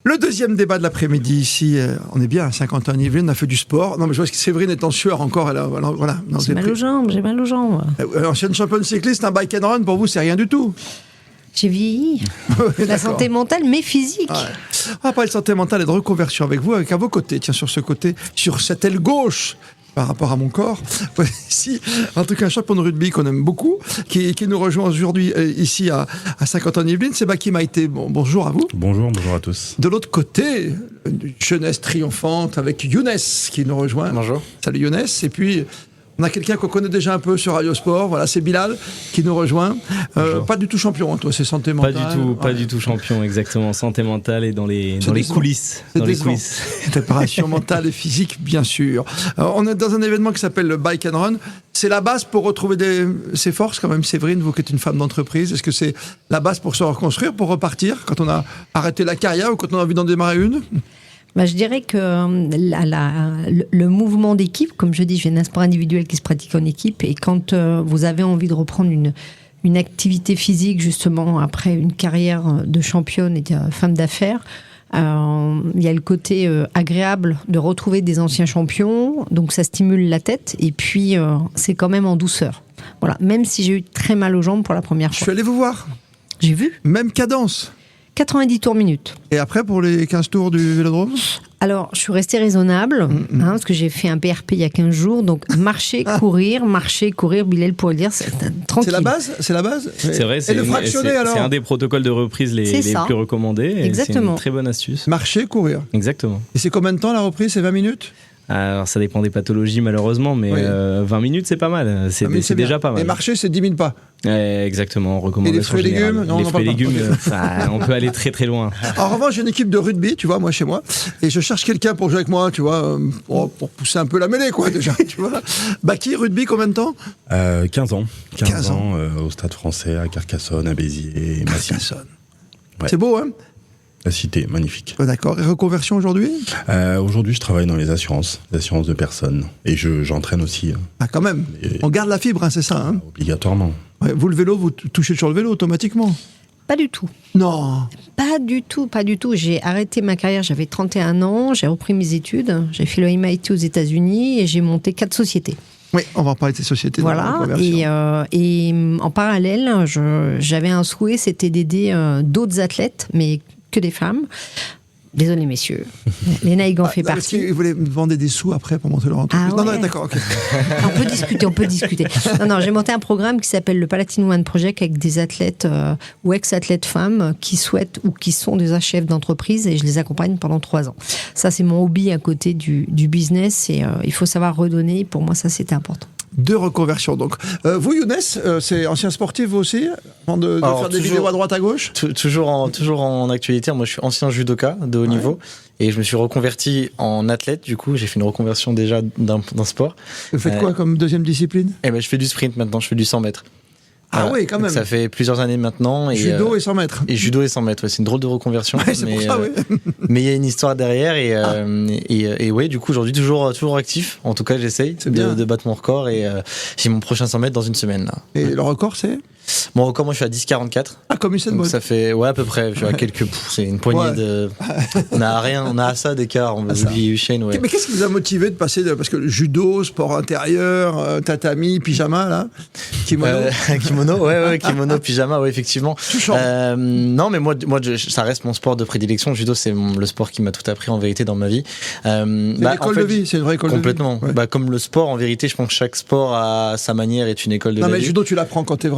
Le deuxième débat de l'après-midi ici, on est bien à Saint-Quentin-en-Yvelines, on a fait du sport. Non mais je vois que Séverine est en sueur encore. Alors, voilà. Non, j'ai mal aux jambes. Ancienne championne cycliste, un bike and run pour vous c'est rien du tout. J'ai vieilli. La santé mentale mais physique. Ouais. On va parler de santé mentale et de reconversion avec vous, avec à vos côtés, tiens sur ce côté, sur cette aile gauche. Par rapport à mon corps. Ici, en tout cas, un champion de rugby qu'on aime beaucoup, qui nous rejoint aujourd'hui ici à Saint-Quentin-en-Yvelines, c'est Baki Maïté. Bonjour à vous. Bonjour à tous. De l'autre côté, une jeunesse triomphante avec Younes qui nous rejoint. Bonjour. Salut Younes. Et puis, on a quelqu'un qu'on connaît déjà un peu sur Radio Sport. Voilà, c'est Bilal qui nous rejoint. Pas du tout champion, hein, toi, c'est santé mentale. Pas du tout champion, exactement. Santé mentale et dans les coulisses. Dans les coulisses. Préparation mentale et physique, bien sûr. On est dans un événement qui s'appelle le Bike and Run. C'est la base pour retrouver ses forces, quand même, Séverine, vous qui êtes une femme d'entreprise. Est-ce que c'est la base pour se reconstruire, pour repartir, quand on a arrêté la carrière ou quand on a envie d'en démarrer une ? Je dirais que le mouvement d'équipe, comme je dis, j'ai un sport individuel qui se pratique en équipe, et quand vous avez envie de reprendre une activité physique, justement, après une carrière de championne et de femme d'affaires, il y a le côté agréable de retrouver des anciens champions, donc ça stimule la tête, et puis c'est quand même en douceur. Voilà, même si j'ai eu très mal aux jambes pour la première fois. Je suis allé vous voir. J'ai vu. Même cadence. 90 tours minutes. Et après, pour les 15 tours du vélodrome ? Alors, je suis restée raisonnable, parce que j'ai fait un PRP il y a 15 jours. Donc, marcher, courir, Bilal pour le dire, c'est tranquille. C'est la base. C'est vrai, c'est un des protocoles de reprise les plus recommandés. Exactement. C'est une très bonne astuce. Marcher, courir. Exactement. Et c'est combien de temps la reprise ? C'est 20 minutes ? Alors, ça dépend des pathologies, malheureusement, mais 20 minutes, c'est pas mal. C'est déjà pas mal. Et marcher, c'est 10 000 pas. Exactement, recommandation. Et les fruits et légumes ? Non, les fruits et légumes, on peut aller très très loin. En revanche, j'ai une équipe de rugby, tu vois, moi chez moi, et je cherche quelqu'un pour jouer avec moi, tu vois, pour pousser un peu la mêlée, quoi, déjà, tu vois. Baki, rugby, combien de temps ? 15 ans. 15 ans au Stade Français, à Carcassonne, à Béziers, Massy. Carcassonne. Ouais. C'est beau, hein ? La cité, magnifique. D'accord. Et reconversion aujourd'hui ? Aujourd'hui, je travaille dans les assurances de personnes. Et j'entraîne aussi. Ah, quand même. On garde la fibre, hein, c'est ça, hein ? Obligatoirement. Ouais, vous, le vélo, vous touchez sur le vélo automatiquement ? Pas du tout. Non. Pas du tout. J'ai arrêté ma carrière, j'avais 31 ans, j'ai repris mes études, j'ai fait le MIT aux États-Unis et j'ai monté 4 sociétés. Oui, on va parler de ces sociétés. Voilà, et en parallèle, j'avais un souhait, c'était d'aider d'autres athlètes, mais que des femmes. Désolé, messieurs. Léna Egan fait partie. Est-ce que vous voulez me demander des sous après pour monter leur entreprise ? Ouais. Non, d'accord, ok. On peut discuter. Non, j'ai monté un programme qui s'appelle le Palatine One Project avec des athlètes ou ex-athlètes femmes qui souhaitent ou qui sont déjà chefs d'entreprise, et je les accompagne pendant 3 ans. Ça, c'est mon hobby à côté du business, et il faut savoir redonner. Pour moi, ça, c'était important. 2 reconversions, donc. Vous, Younes, c'est ancien sportif, vous aussi, avant de faire des vidéos à droite, à gauche ? Toujours en actualité. Moi, je suis ancien judoka de haut niveau, et je me suis reconverti en athlète. Du coup, j'ai fait une reconversion déjà d'un sport. Vous faites quoi comme deuxième discipline ? Je fais du sprint maintenant, je fais du 100 mètres. Ah oui, quand même. Ça fait plusieurs années maintenant. Judo et 100 mètres. Et judo et 100 mètres, c'est une drôle de reconversion. Ouais, c'est pour ça, mais il y a une histoire derrière, et ouais, du coup, aujourd'hui, toujours actif. En tout cas, j'essaye de battre mon record, et j'ai mon prochain 100 mètres dans une semaine. Là. Et le record, c'est ? Mon record, moi, je suis à 10,44. Ah, comme Usain Bolt. Ça fait, à peu près. Je suis à quelques. C'est une poignée de. On a ça d'écart. On oublie Usain, ouais. Mais qu'est-ce qui vous a motivé de passer parce que le judo, sport intérieur, tatami, pyjama, là, kimono, pyjama, ouais, effectivement. Non, mais moi, ça reste mon sport de prédilection. Le judo, c'est le sport qui m'a tout appris en vérité dans ma vie. C'est une école de vie, c'est une vraie école complètement. de vie. Ouais. Comme le sport, en vérité, je pense que chaque sport à sa manière est une école de vie. Non, mais le judo, tu l'apprends quand t'es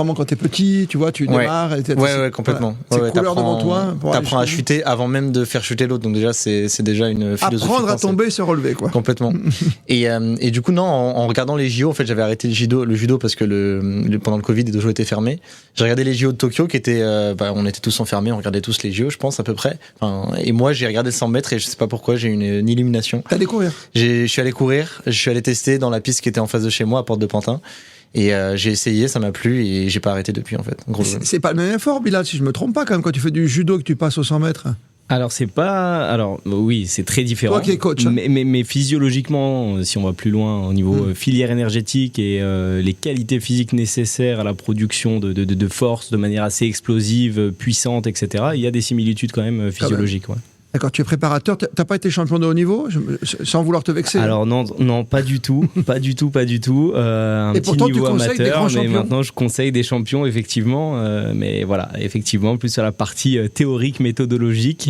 petit, tu vois, tu démarres. Ouais, complètement. Voilà. C'est couleur devant toi. T'apprends à chuter avant même de faire chuter l'autre. Donc déjà, c'est déjà une philosophie. Apprendre à tomber et se relever, quoi. Complètement. et du coup, non, en regardant les JO, en fait, j'avais arrêté le judo parce que pendant le Covid, les dojos étaient fermés. J'ai regardé les JO de Tokyo qui étaient, on était tous enfermés, on regardait tous les JO, je pense, à peu près. Et moi, j'ai regardé le 100 mètres et je sais pas pourquoi, j'ai eu une illumination. T'es allé courir? Je suis allé courir, je suis allé tester dans la piste qui était en face de chez moi, à Porte de Pantin. Et j'ai essayé, ça m'a plu et j'ai pas arrêté depuis en fait. C'est pas le même effort, Bilal, si je me trompe pas quand même, quand tu fais du judo que tu passes aux 100 mètres. Alors c'est pas, oui, c'est très différent. Toi qui es coach. Hein. Mais physiologiquement, si on va plus loin au niveau filière énergétique et les qualités physiques nécessaires à la production de force de manière assez explosive, puissante, etc. Il y a des similitudes quand même physiologiques. Ouais. D'accord, tu es préparateur. T'as pas été champion de haut niveau, sans vouloir te vexer? Alors non, pas du tout, pas du tout. Un et petit pourtant, niveau tu conseilles des grands amateur, mais champions. maintenant je conseille des champions effectivement. Mais voilà, effectivement, plus sur la partie théorique, méthodologique.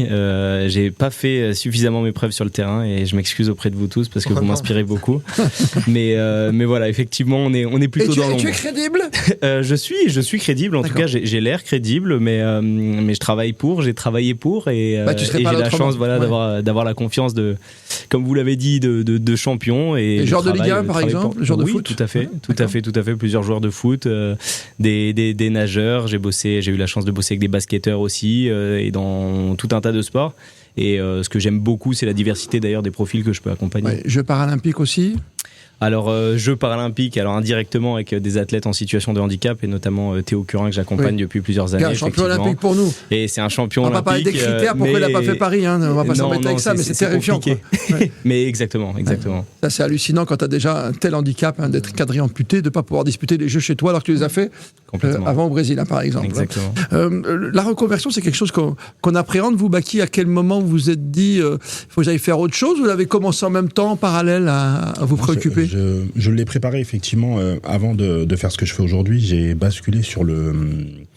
J'ai pas fait suffisamment mes preuves sur le terrain et je m'excuse auprès de vous tous parce que vous m'inspirez beaucoup. mais voilà, effectivement, on est plutôt dans l'ombre. Tu es crédible? Je suis crédible. En tout cas, j'ai l'air crédible, mais je travaille pour, j'ai travaillé pour et j'ai la chance d'avoir la confiance de, comme vous l'avez dit, de champions. Et joueurs de Ligue 1 par exemple, joueurs de foot. Tout à fait, plusieurs joueurs de foot, des nageurs. J'ai eu la chance de bosser avec des basketteurs aussi et dans tout un tas de sports. Et ce que j'aime beaucoup, c'est la diversité d'ailleurs des profils que je peux accompagner. Ouais, Jeux paralympiques aussi. Alors, Jeux paralympiques, alors indirectement avec des athlètes en situation de handicap et notamment Théo Curin que j'accompagne depuis plusieurs années. Un champion olympique pour nous. Et c'est un champion olympique. On va parler des critères, pourquoi il n'a pas fait Paris, hein. On va pas s'embêter avec ça, mais c'est terrifiant. Ouais. Mais exactement. Ça, c'est hallucinant quand tu as déjà un tel handicap, hein, d'être quadri-amputé, de ne pas pouvoir disputer les Jeux chez toi alors que tu les as fait avant au Brésil, hein, par exemple. Exactement. La reconversion, c'est quelque chose qu'on appréhende. Vous, Baki, à quel moment vous vous êtes dit il faut que j'aille faire autre chose? Vous l'avez commencé en même temps, en parallèle, à vous préoccuper? Je l'ai préparé effectivement avant de faire ce que je fais aujourd'hui. J'ai basculé sur l'aide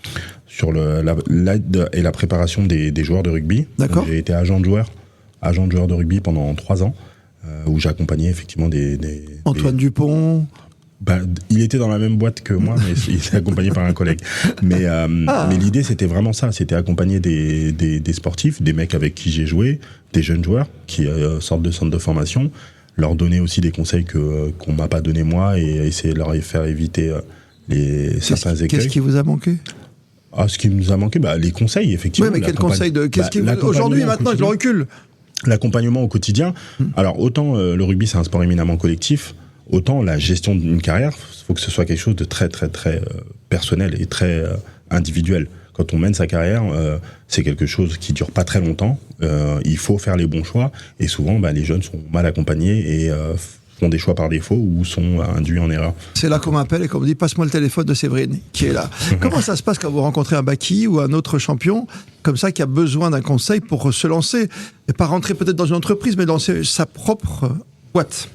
et la préparation des joueurs de rugby. D'accord. Donc, j'ai été agent de joueur de rugby pendant 3 ans, où j'accompagnais effectivement Antoine Dupont. Il était dans la même boîte que moi, mais il était accompagné par un collègue. Mais l'idée, c'était vraiment ça. C'était accompagner des sportifs, des mecs avec qui j'ai joué, des jeunes joueurs qui sortent de centres de formation, leur donner aussi des conseils qu'on m'a pas donné moi et essayer de leur faire éviter certains écueils. Qu'est-ce qui vous a manqué? Ce qui nous a manqué, les conseils, effectivement. Oui, mais quel conseil aujourd'hui, maintenant, avec le recul? L'accompagnement au quotidien. Alors, autant le rugby, c'est un sport éminemment collectif, autant la gestion d'une carrière, il faut que ce soit quelque chose de très, très, très personnel et très individuel. Quand on mène sa carrière, c'est quelque chose qui dure pas très longtemps. Il faut faire les bons choix. Et souvent, les jeunes sont mal accompagnés et font des choix par défaut ou sont induits en erreur. C'est là qu'on m'appelle et qu'on me dit « Passe-moi le téléphone de Séverine, qui est là. » Comment ça se passe quand vous rencontrez un Baki ou un autre champion comme ça qui a besoin d'un conseil pour se lancer et pas rentrer peut-être dans une entreprise, mais dans sa propre boîte?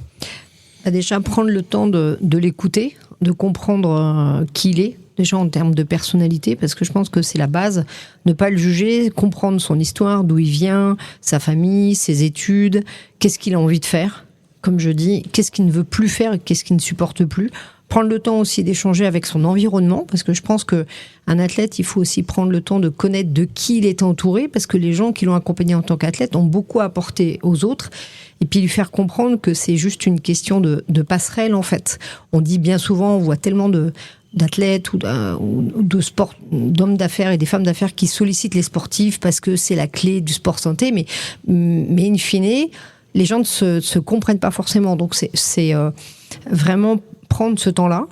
Déjà, prendre le temps de l'écouter, de comprendre qui il est, déjà en termes de personnalité, parce que je pense que c'est la base, ne pas le juger, comprendre son histoire, d'où il vient, sa famille, ses études, qu'est-ce qu'il a envie de faire, comme je dis, qu'est-ce qu'il ne veut plus faire et qu'est-ce qu'il ne supporte plus. Prendre le temps aussi d'échanger avec son environnement, parce que je pense qu'un athlète, il faut aussi prendre le temps de connaître de qui il est entouré, parce que les gens qui l'ont accompagné en tant qu'athlète ont beaucoup apporté aux autres, et puis lui faire comprendre que c'est juste une question de passerelle, en fait. On dit bien souvent, on voit tellement d'athlètes ou de sport, d'hommes d'affaires et des femmes d'affaires qui sollicitent les sportifs parce que c'est la clé du sport santé, mais in fine, les gens ne se comprennent pas forcément. Donc c'est vraiment prendre ce temps-là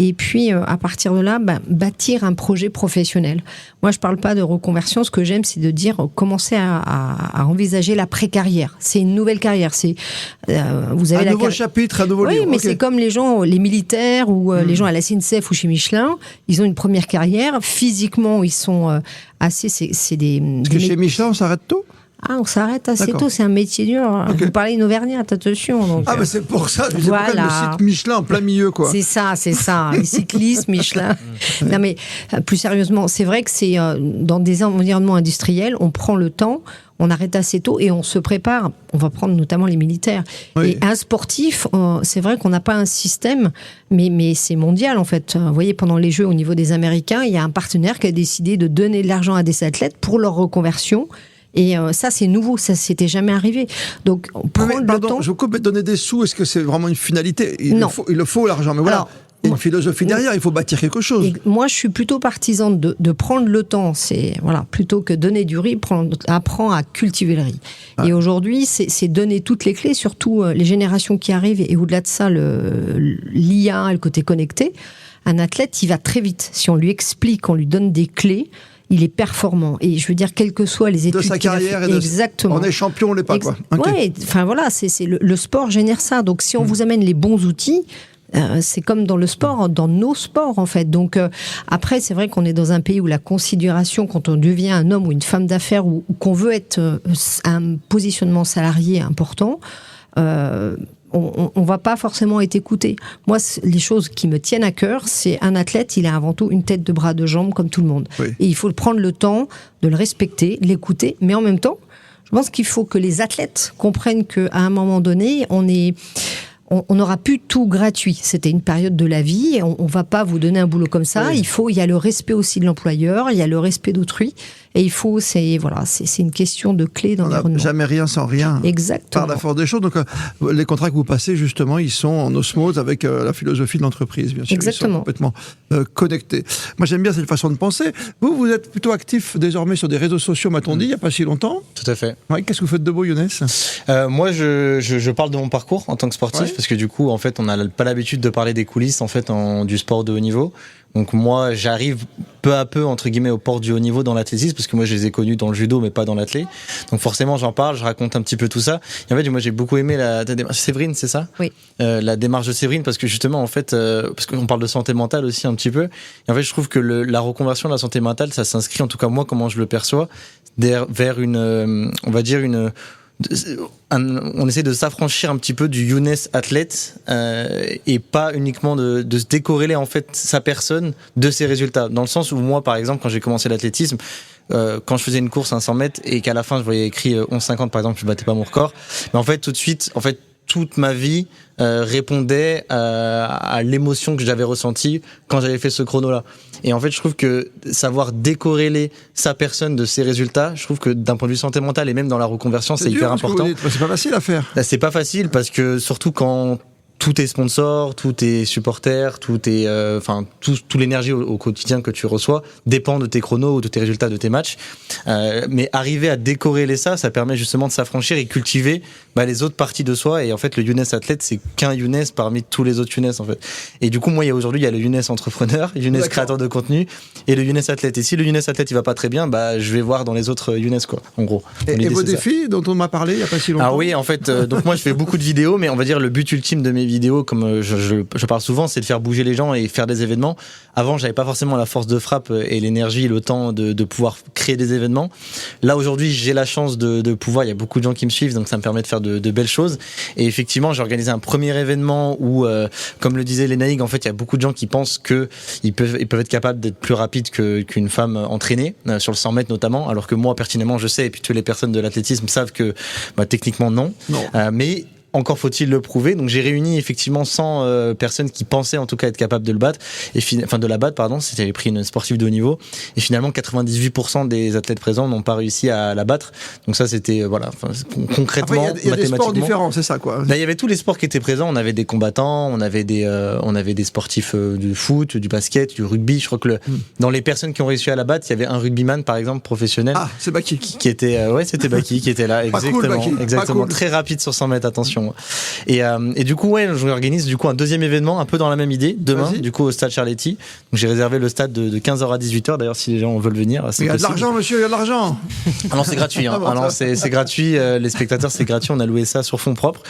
et puis à partir de là, bâtir un projet professionnel. Moi, je parle pas de reconversion. Ce que j'aime, c'est de dire commencer à envisager l'après-carrière. C'est une nouvelle carrière. C'est vous avez un nouveau chapitre, un nouveau livre. Oui, mais c'est comme les gens, les militaires ou les gens à la SNCF ou chez Michelin. Ils ont une première carrière. Physiquement, ils sont assez. C'est des. Parce que chez Michelin, on s'arrête tôt. On s'arrête assez tôt, c'est un métier dur. Okay. Vous parlez une Auvergnate, attention. Donc, mais c'est pour ça, voilà. Le site Michelin en plein milieu, quoi. C'est ça. Les cyclistes, Michelin. Non, mais plus sérieusement, c'est vrai que c'est dans des environnements industriels, on prend le temps, on arrête assez tôt et on se prépare. On va prendre notamment les militaires. Oui. Et un sportif, c'est vrai qu'on n'a pas un système, mais c'est mondial, en fait. Vous voyez, pendant les Jeux, au niveau des Américains, il y a un partenaire qui a décidé de donner de l'argent à des athlètes pour leur reconversion. Et ça, c'est nouveau, ça s'était jamais arrivé. Donc, prendre le temps. Je vous coupe, mais donner des sous, est-ce que c'est vraiment une finalité? Non. Il le faut, l'argent, mais voilà. Alors, il y a une philosophie derrière, il faut bâtir quelque chose. Et moi, je suis plutôt partisane de prendre le temps, plutôt que donner du riz, apprends à cultiver le riz. Ah. Et aujourd'hui, c'est donner toutes les clés, surtout les générations qui arrivent, et au-delà de ça, l'IA, le côté connecté. Un athlète, il va très vite. Si on lui explique, on lui donne des clés, il est performant. Et je veux dire, quelles que soient les études de sa carrière, exactement. On est champion, on l'est pas, quoi. Okay. Ouais, enfin voilà, le sport génère ça. Donc si on vous amène les bons outils, C'est comme dans le sport, dans nos sports en fait. Donc après, c'est vrai qu'on est dans un pays où la considération, quand on devient un homme ou une femme d'affaires, ou qu'on veut être un positionnement salarié important, on va pas forcément être écouté. Moi, les choses qui me tiennent à cœur, c'est un athlète, il a avant tout une tête, de bras, de jambes comme tout le monde. Oui. Et il faut prendre le temps de le respecter, l'écouter, mais en même temps, je pense qu'il faut que les athlètes comprennent qu'à un moment donné, on n'aura plus tout gratuit. C'était une période de la vie. On va pas vous donner un boulot comme ça. Oui. Il y a le respect aussi de l'employeur, il y a le respect d'autrui. Et c'est une question de clé On n'a d'environnement. jamais rien sans rien. Exactement. Par la force des choses. Donc, les contrats que vous passez, justement, ils sont en osmose avec la philosophie de l'entreprise, bien sûr. Exactement. Ils sont complètement connectés. Moi, j'aime bien cette façon de penser. Vous êtes plutôt actif désormais sur des réseaux sociaux, m'a-t-on dit, il n'y a pas si longtemps. Tout à fait. Ouais, qu'est-ce que vous faites de beau, Younes ? Moi, je parle de mon parcours en tant que sportif, Ouais. parce que du coup, en fait, on n'a pas l'habitude de parler des coulisses en fait du sport de haut niveau. Donc moi, j'arrive peu à peu entre guillemets au port du haut niveau dans l'athlétisme, parce que moi, je les ai connus dans le judo, mais pas dans l'athlé. Donc forcément, j'en parle, je raconte un petit peu tout ça. Et en fait, moi, j'ai beaucoup aimé la démarche Séverine, c'est ça ? Oui. La démarche de Séverine, parce que justement, en fait, parce qu'on parle de santé mentale aussi un petit peu. Et en fait, je trouve que la reconversion de la santé mentale, ça s'inscrit, en tout cas moi, comment je le perçois, vers une, on va dire on essaie de s'affranchir un petit peu du Younes athlète et pas uniquement de se décorréler en fait sa personne de ses résultats. Dans le sens où moi, par exemple, quand j'ai commencé l'athlétisme, quand je faisais une course à 100 mètres et qu'à la fin je voyais écrit 11,50 par exemple, je battais pas mon record, mais en fait tout de suite, toute ma vie répondait à l'émotion que j'avais ressentie quand j'avais fait ce chrono-là. Et en fait, je trouve que savoir décorréler sa personne de ses résultats, je trouve que d'un point de vue santé mentale et même dans la reconversion, c'est hyper important. C'est pas facile à faire. C'est pas facile parce que surtout quand tout est sponsor, tout est supporter, tout est, tout l'énergie au quotidien que tu reçois dépend de tes chronos ou de tes résultats de tes matchs. Mais arriver à décorréler ça permet justement de s'affranchir et cultiver les autres parties de soi. Et en fait, le Younes athlète, c'est qu'un Younes parmi tous les autres Younes en fait. Et du coup, moi, aujourd'hui, il y a le Younes entrepreneur, le Younes créateur de contenu et le Younes athlète. Et si le Younes athlète il va pas très bien, je vais voir dans les autres Younes quoi, en gros. Et vos défis dont on m'a parlé il y a pas si longtemps. Ah oui, en fait, donc moi, je fais beaucoup de vidéos, mais on va dire le but ultime de mes vidéos, comme je parle souvent, c'est de faire bouger les gens et faire des événements. Avant, j'avais pas forcément la force de frappe et l'énergie, le temps de pouvoir créer des événements. Là, aujourd'hui, j'ai la chance de pouvoir, il y a beaucoup de gens qui me suivent, donc ça me permet de faire de belles choses. Et effectivement, j'ai organisé un premier événement où, comme le disait Lénaïg, en fait, il y a beaucoup de gens qui pensent que ils peuvent être capables d'être plus rapides qu'une femme entraînée, sur le 100 mètres notamment, alors que moi, pertinemment, je sais, et puis toutes les personnes de l'athlétisme savent que, techniquement, non. Mais encore faut-il le prouver. Donc j'ai réuni effectivement 100 personnes qui pensaient en tout cas être capables de le battre, de la battre, pardon. C'était pris une sportive de haut niveau. Et finalement 98% des athlètes présents n'ont pas réussi à la battre. Donc ça c'était concrètement. Après, il y a des sports différents, c'est ça quoi. Il y avait tous les sports qui étaient présents. On avait des combattants, on avait des sportifs du foot, du basket, du rugby. Je crois que dans les personnes qui ont réussi à la battre, il y avait un rugbyman par exemple professionnel. Ah, c'est Baki. Qui était c'était Baki qui était là. Exactement. Très rapide sur 100 mètres. Attention. Et du coup, je organise un deuxième événement un peu dans la même idée demain, du coup au stade Charletti. Donc j'ai réservé le stade de 15h à 18h. D'ailleurs, si les gens veulent venir, c'est il y a de l'argent, monsieur, il y a de l'argent. Alors c'est gratuit. C'est gratuit. Les spectateurs, c'est gratuit. On a loué ça sur fonds propres.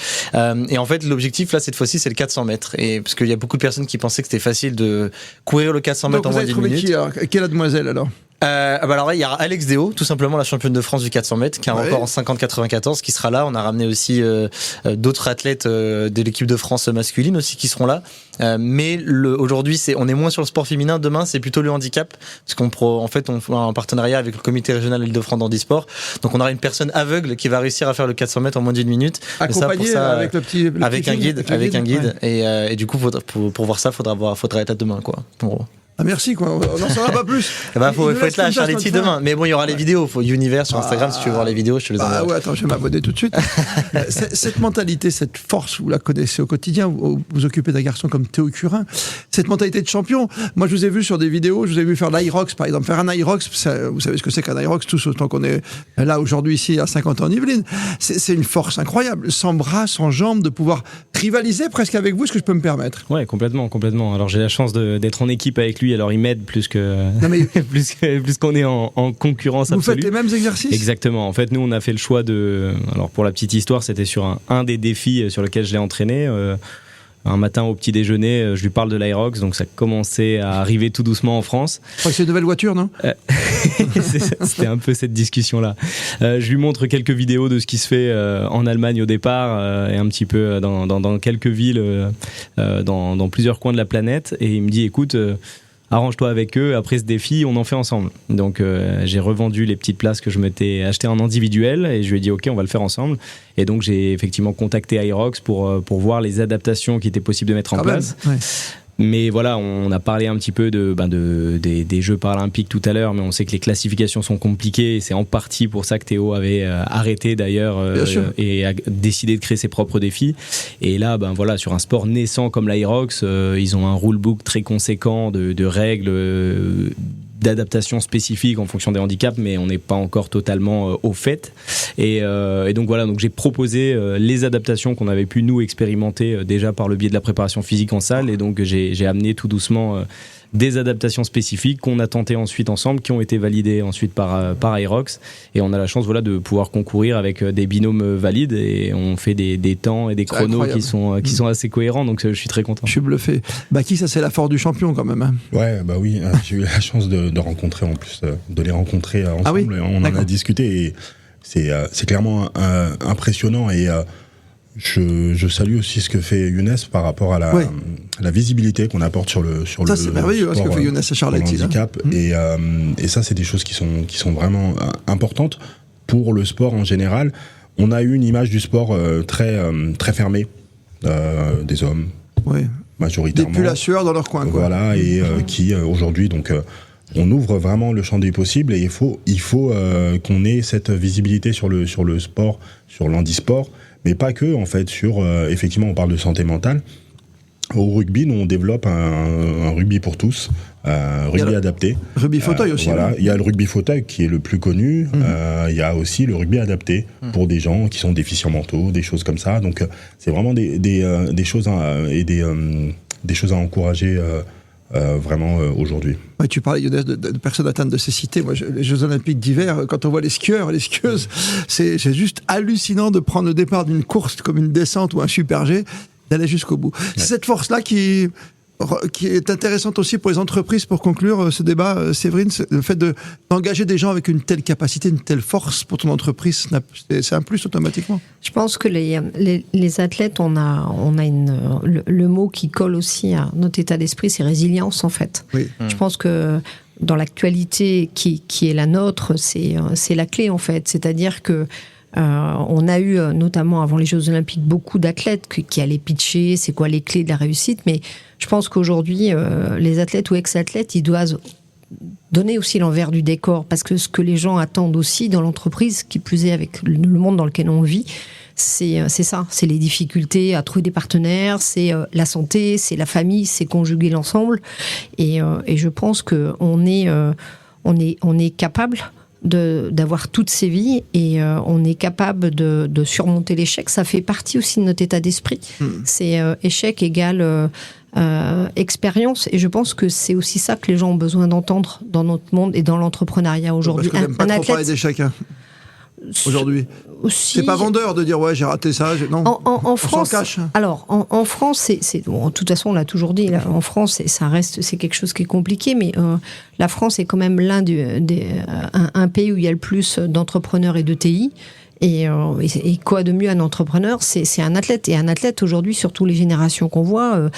Et en fait, l'objectif là cette fois-ci, c'est le 400 mètres. Et parce qu'il y a beaucoup de personnes qui pensaient que c'était facile de courir le 400 mètres en moins de 10 minutes. Qui, alors quelle demoiselle alors? Alors il y a Alex Déo, tout simplement la championne de France du 400 mètres, qui a un record en 50-94, qui sera là. On a ramené aussi d'autres athlètes de l'équipe de France masculine aussi qui seront là. Mais aujourd'hui, on est moins sur le sport féminin. Demain, c'est plutôt le handicap, parce on fait un partenariat avec le comité régional Île-de-France d'handisport. Donc on aura une personne aveugle qui va réussir à faire le 400 mètres en moins d'1 minute. Accompagné avec le petit avec un guide, ouais. et du coup pour voir ça, faudra être là demain quoi. En gros. Ah merci quoi, on n'en saura pas plus. Faut être là à Charletti demain. Mais bon, il y aura les vidéos. Univers sur Instagram, si tu veux voir les vidéos, je te les envoie. Ah ouais, attends, je vais m'abonner tout de suite. Cette mentalité, cette force, vous la connaissez au quotidien. Vous vous occupez d'un garçon comme Théo Curin. Cette mentalité de champion. Moi, je vous ai vu sur des vidéos, je vous ai vu faire l'Irox, par exemple. Faire un Irox, vous savez ce que c'est qu'un Irox, tous autant qu'on est là aujourd'hui, ici, à 50 ans en Yvelines. C'est une force incroyable. Sans bras, sans jambes, de pouvoir rivaliser presque avec vous, est-ce que je peux me permettre? Ouais, complètement. Alors, j'ai la chance d'être en équipe avec lui. Alors, il m'aide plus qu'on est en concurrence absolue. Vous faites les mêmes exercices? Exactement. En fait, nous, on a fait le choix alors pour la petite histoire, c'était sur un des défis sur lequel je l'ai entraîné. un matin au petit déjeuner, je lui parle de l'Aerox, donc ça commençait à arriver tout doucement en France. Je crois que c'est une nouvelle voiture, non? C'était un peu cette discussion-là. Je lui montre quelques vidéos de ce qui se fait en Allemagne au départ et un petit peu dans quelques villes, dans plusieurs coins de la planète. Et il me dit, écoute, arrange-toi avec eux, après ce défi, on en fait ensemble. Donc j'ai revendu les petites places que je m'étais achetées en individuel et je lui ai dit, ok, on va le faire ensemble. Et donc j'ai effectivement contacté Aerox pour voir les adaptations qui étaient possibles de mettre en place. Ouais. Mais voilà, on a parlé un petit peu des Jeux paralympiques tout à l'heure, mais on sait que les classifications sont compliquées et c'est en partie pour ça que Théo avait arrêté d'ailleurs et a décidé de créer ses propres défis. Et là, voilà, sur un sport naissant comme l'Aerox, ils ont un rulebook très conséquent de règles d'adaptation spécifique en fonction des handicaps, mais on n'est pas encore totalement au fait. Et donc voilà, donc j'ai proposé les adaptations qu'on avait pu nous expérimenter déjà par le biais de la préparation physique en salle, et donc j'ai amené tout doucement des adaptations spécifiques qu'on a tenté ensuite ensemble, qui ont été validées ensuite par Aerox, et on a la chance de pouvoir concourir avec des binômes valides, et on fait des temps et des chronos qui sont assez cohérents, donc je suis très content. Je suis bluffé. Baki, ça c'est la force du champion quand même. Hein. Ouais, bah oui, j'ai eu la chance de rencontrer en plus, de les rencontrer ensemble. Ah oui, on en a discuté et c'est clairement impressionnant, et je salue aussi ce que fait Younes par rapport à la visibilité qu'on apporte sur le ça c'est merveilleux ce que fait Younes à Charletti, handicap, et ça c'est des choses qui sont vraiment importantes pour le sport en général. On a eu une image du sport très fermée, des hommes majoritairement, des pulls à sueur dans leur coin, quoi. Voilà, et qui aujourd'hui donc on ouvre vraiment le champ des possibles, et il faut qu'on ait cette visibilité sur le sport, sur l'handisport, mais pas que, en fait, effectivement, on parle de santé mentale. Au rugby, nous, on développe un rugby pour tous, rugby adapté. Rugby fauteuil aussi. Voilà, il y a le rugby fauteuil qui est le plus connu. Il y a aussi le rugby adapté pour des gens qui sont déficients mentaux, des choses comme ça. Donc, c'est vraiment des choses des choses à encourager vraiment aujourd'hui. Ouais, tu parlais, Younes, de personnes atteintes de cécité. Moi, les Jeux Olympiques d'hiver, quand on voit les skieurs, les skieuses, c'est juste hallucinant de prendre le départ d'une course comme une descente ou un super G, d'aller jusqu'au bout. Ouais. C'est cette force-là qui est intéressante aussi pour les entreprises, pour conclure ce débat, Séverine, le fait d'engager des gens avec une telle capacité, une telle force pour ton entreprise, c'est un plus automatiquement. Je pense que les athlètes, on a le mot qui colle aussi à notre état d'esprit, c'est résilience en fait. Oui. Je pense que dans l'actualité qui est la nôtre, c'est la clé en fait, c'est-à-dire que on a eu, notamment avant les Jeux Olympiques, beaucoup d'athlètes qui allaient pitcher, c'est quoi les clés de la réussite, mais je pense qu'aujourd'hui, les athlètes ou ex-athlètes, ils doivent donner aussi l'envers du décor, parce que ce que les gens attendent aussi dans l'entreprise, qui plus est avec le monde dans lequel on vit, c'est ça, c'est les difficultés à trouver des partenaires, c'est la santé, c'est la famille, c'est conjuguer l'ensemble, et je pense qu'on est capable d'avoir toutes ces vies, et on est capable de surmonter l'échec. Ça fait partie aussi de notre état d'esprit. C'est échec égale expérience, et je pense que c'est aussi ça que les gens ont besoin d'entendre dans notre monde et dans l'entrepreneuriat aujourd'hui. Parce que pas trop parler d'échec aujourd'hui. C'est pas vendeur de dire ouais j'ai raté ça. Non. En France, s'en cache. Alors en France, bon, de toute façon on l'a toujours dit. Là, en France, c'est quelque chose qui est compliqué, mais la France est quand même un pays où il y a le plus d'entrepreneurs et de TI. Et quoi de mieux un entrepreneur, c'est un athlète. Et un athlète aujourd'hui, surtout les générations qu'on voit,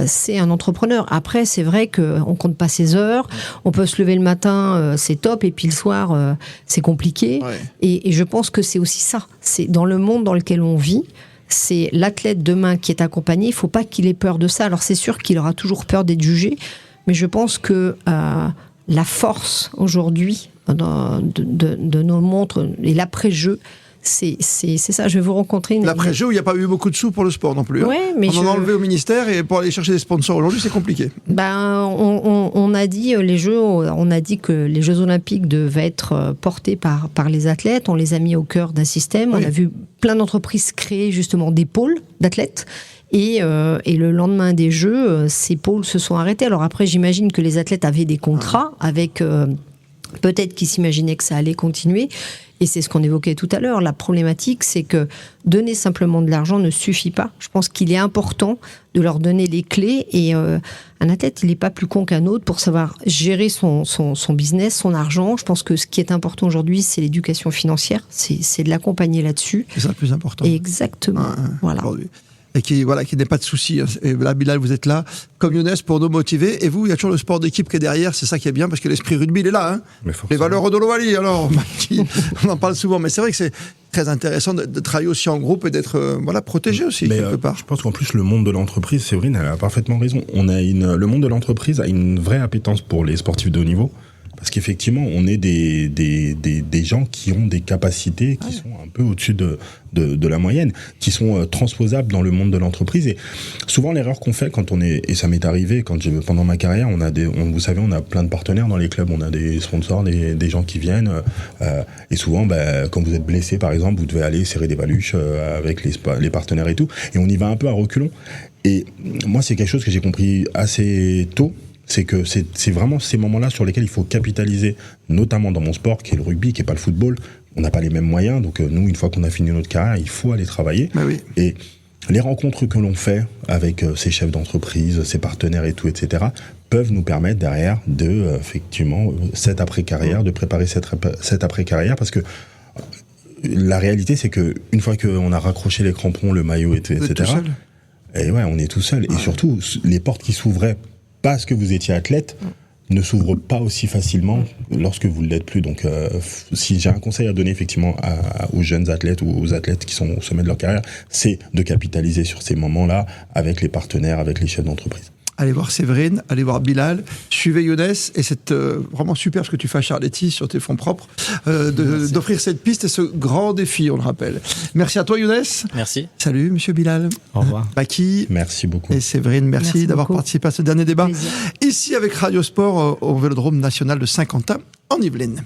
c'est un entrepreneur. Après, c'est vrai qu'on compte pas ses heures. On peut se lever le matin, c'est top, et puis le soir, c'est compliqué. Ouais. Et je pense que c'est aussi ça. C'est dans le monde dans lequel on vit. C'est l'athlète demain qui est accompagné. Il faut pas qu'il ait peur de ça. Alors c'est sûr qu'il aura toujours peur d'être jugé, mais je pense que la force aujourd'hui de nos montres et l'après-jeu, c'est ça. Je vais vous rencontrer. L'après-jeu où il n'y a pas eu beaucoup de sous pour le sport non plus. Ouais, mais on en a enlevé au ministère, et pour aller chercher des sponsors aujourd'hui, c'est compliqué. On a dit que les Jeux Olympiques devaient être portés par les athlètes. On les a mis au cœur d'un système. Oui. On a vu plein d'entreprises créer justement des pôles d'athlètes. Et le lendemain des Jeux, ces pôles se sont arrêtés. Alors après, j'imagine que les athlètes avaient des contrats avec Peut-être qu'ils s'imaginaient que ça allait continuer. Et c'est ce qu'on évoquait tout à l'heure. La problématique, c'est que donner simplement de l'argent ne suffit pas. Je pense qu'il est important de leur donner les clés. Et un athlète, il n'est pas plus con qu'un autre pour savoir gérer son business, son argent. Je pense que ce qui est important aujourd'hui, c'est l'éducation financière. C'est de l'accompagner là-dessus. C'est ça le plus important. Exactement. Voilà. Et qui n'ait pas de soucis. Et là, Bilal, vous êtes là, comme Younes, pour nous motiver. Et vous, il y a toujours le sport d'équipe qui est derrière. C'est ça qui est bien, parce que l'esprit rugby, il est là. Les valeurs de l'Ovalie, alors, on en parle souvent. Mais c'est vrai que c'est très intéressant de travailler aussi en groupe et d'être protégé aussi, quelque part. Je pense qu'en plus, le monde de l'entreprise, Séverine, elle a parfaitement raison. Le monde de l'entreprise a une vraie appétence pour les sportifs de haut niveau. Parce qu'effectivement, on est des gens qui ont des capacités qui sont un peu au-dessus de la moyenne, qui sont transposables dans le monde de l'entreprise. Et souvent, l'erreur qu'on fait quand et ça m'est arrivé pendant ma carrière, vous savez, on a plein de partenaires dans les clubs, on a des sponsors, des gens qui viennent, et souvent, quand vous êtes blessé, par exemple, vous devez aller serrer des baluches avec les partenaires et tout, et on y va un peu à reculons. Et moi, c'est quelque chose que j'ai compris assez tôt. C'est que c'est vraiment ces moments-là sur lesquels il faut capitaliser, notamment dans mon sport, qui est le rugby, qui n'est pas le football. On n'a pas les mêmes moyens, donc nous, une fois qu'on a fini notre carrière, il faut aller travailler. Oui. Et les rencontres que l'on fait avec ces chefs d'entreprise, ces partenaires et tout, etc., peuvent nous permettre derrière effectivement, cette après-carrière, de préparer cette après-carrière, parce que la réalité, c'est que une fois qu'on a raccroché les crampons, le maillot, etc., et ouais, on est tout seul. Et surtout, les portes qui s'ouvraient parce que vous étiez athlète ne s'ouvre pas aussi facilement lorsque vous ne l'êtes plus. Donc, si j'ai un conseil à donner effectivement aux jeunes athlètes ou aux athlètes qui sont au sommet de leur carrière, c'est de capitaliser sur ces moments-là avec les partenaires, avec les chefs d'entreprise. Allez voir Séverine, allez voir Bilal, suivez Younes, et c'est vraiment super ce que tu fais à Charletti sur tes fonds propres, d'offrir cette piste et ce grand défi, on le rappelle. Merci à toi Younes. Merci. Salut Monsieur Bilal. Au revoir. Baki. Merci beaucoup. Et Séverine, merci d'avoir participé à ce dernier débat. Plaisir. Ici avec Radio Sport au Vélodrome National de Saint-Quentin en Yvelines.